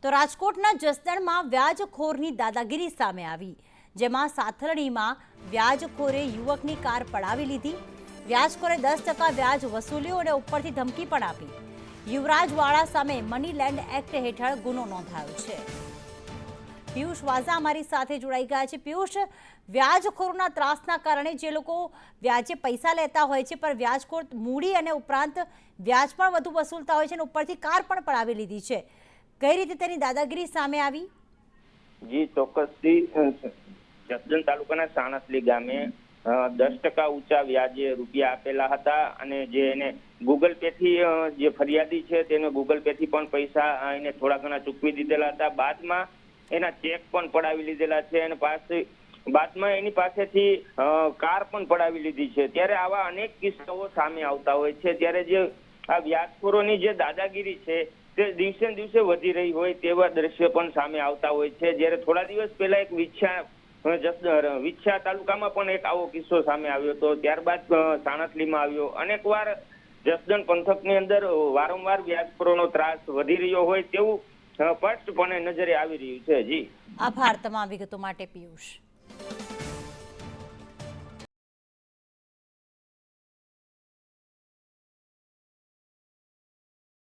તો રાજકોટના જસદણમાં વ્યાજખોરની દાદાગીરી સામે આવી, જેમાં સાથળણીમાં વ્યાજખોરે યુવકની કાર પડાવી લીધી। વ્યાજખોરે 10% વ્યાજ વસૂલ્યું અને ઉપરથી ધમકી પણ આપી। યુવરાજવાળા સામે મની લેન્ડ એક્ટ હેઠળ ગુનો નોંધાયો છે। પિયુષ વાઝા અમારી સાથે જોડાઈ ગયા છે। પિયુષ, વ્યાજખોરોના ત્રાસના કારણે જે લોકો વ્યાજે પૈસા લેતા હોય છે, પણ વ્યાજખોર મૂડી અને ઉપરાંત વ્યાજ પણ વધુ વસૂલતા હોય છે અને ઉપરથી કાર પણ પડાવી લીધી છે, કઈ રીતે તેની દાદાગીરી સામે આવી? જી ચોક્કસથી જસદણ તાલુકાના સાણસલી ગામે 10% ઊંચા વ્યાજે રૂપિયા આપેલા હતા અને જે એને ગૂગલ પે થી જે ફરિયાદી છે તેને ગૂગલ પે થી પણ પૈસા એને થોડા ઘણા ચૂકવી દીધેલા હતા। બાદમાં એના ચેક પણ પડાવી લીધેલા છે અને બાદમાં એની પાસેથી કાર પણ પડાવી લીધી છે। ત્યારે આવા અનેક કિસ્સાઓ સામે આવતા હોય છે। ત્યારે જે આ વ્યાજખોરોની જે દાદાગીરી છે તે દિવસે ને દિવસે વધી રહી હોય તેવા દ્રશ્ય પણ સામે આવતા હોય છે। જ્યારે થોડા દિવસ પહેલા એક વિછા તાલુકામાં પણ એક આવો કિસ્સો સામે આવ્યો હતો, ત્યારબાદ સાણસલીમાં આવ્યો। અનેકવાર જસદણ પંથકની અંદર વારંવાર વ્યાજખોરોનો ત્રાસ વધી રહ્યો હોય તેવું સ્પષ્ટપણે નજરે આવી રહ્યું છે। જી આભાર તમામ વિગતો માટે પિયુષ।